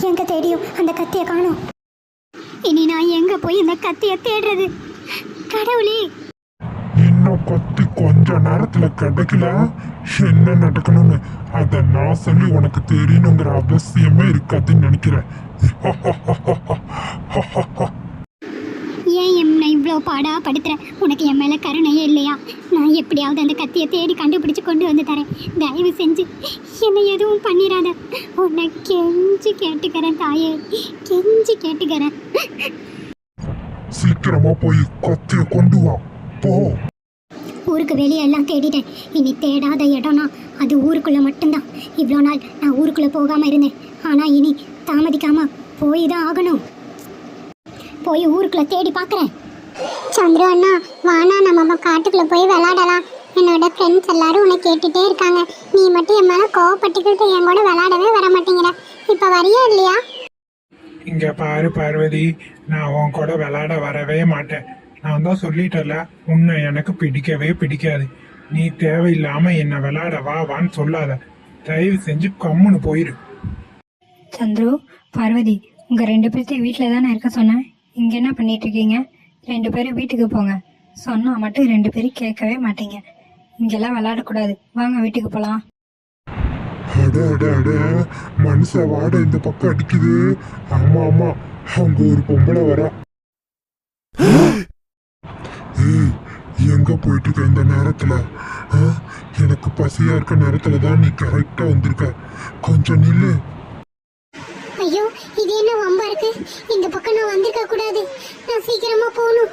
எங்க தேடியும் அந்த கத்தியை காணோம். இனி நான் எங்க போய் இந்த கத்தியை தேடுறது? கடவுளே, இன்னும் கத்தி கொஞ்ச நேரத்துல கிடைக்கல. என்ன நடக்கணும்னு அதை நான் சொல்லி உனக்கு தெரியணுங்கிற அவசியமே இருக்காதுன்னு நினைக்கிறேன். ஏன் என்னை இவ்வளோ பாடா படுத்துற? உனக்கு என் மேலே கருணையே இல்லையா? நான் எப்படியாவது அந்த கத்தியை தேடி கண்டுபிடிச்சு கொண்டு வந்து தரேன். தயவு செஞ்சு என்னை எதுவும் பண்ணிடாத. உன்னை கெஞ்சி கேட்டுக்கிறேன் தாயே, கெஞ்சி கேட்டுக்கிறேன். சீக்கிரமா போய் கத்திய கொண்டு வா போ. ஊருக்கு வெளியே எல்லாம் தேடிட்டேன். இனி தேடாத இடம்னா அது ஊருக்குள்ளே மட்டும்தான். இவ்வளோ நாள் நான் ஊருக்குள்ளே போகாமல் இருந்தேன். ஆனால் இனி தாமதிக்காமல் போய் தான் ஆகணும். போய் ஊருக்குள்ளே தேடி பார்க்குறேன். சந்துரு அண்ணா, வானா நம்ம காட்டுக்குள்ளே போய் விளையாடலாம். என்னோட ஃப்ரெண்ட்ஸ் எல்லாரும் உன்னை கேட்டுகிட்டே இருக்காங்க. நீ மட்டும் என் மேலே கோவப்பட்டுக்கிட்டு என் கூட விளையாடவே வர மாட்டேங்கிற. இப்போ வரியா இல்லையா? இங்க பாரு பார்வதி, நான் உன் கூட விளையாட வரவே மாட்டேன். நான் தான் சொல்லிட்டல, உன்னை எனக்கு பிடிக்கவே பிடிக்காது. நீ தேவையில்லாம என்ன விளையாட வா வான்னு சொல்லாத. தயவு செஞ்சு கம்முன்னு போயிரு. சந்துரு, பார்வதி, உங்கள் 2 பேர்த்தையும் வீட்டில் தானே இருக்க சொன்னேன். இங்கே என்ன பண்ணிட்டு இருக்கீங்க? 2 பேரும் வீட்டுக்கு போங்க. சொன்னால் மட்டும் 2 பேரும் கேட்கவே மாட்டீங்க. இங்கெல்லாம் விளையாடக்கூடாது. வாங்க வீட்டுக்கு போகலாம். அட அட அட, மனுஷ வாட இந்த பக்கம் அடிக்குது. ஆமா ஆமா, அங்க ஒரு பொம்பளை வரா. ஏய், எங்க போயிட்டு இருக்க இந்த நேரத்துல? எனக்கு பசியா இருக்க நேரத்துல தான் நீ கரெக்டா வந்திருக்க. கொஞ்சம் நில்லு. ஐயோ, இது என்ன வம்பா இருக்கு? இந்த பக்கம் நான் வந்திருக்க கூடாது. நான் சீக்கிரமா போகணும்.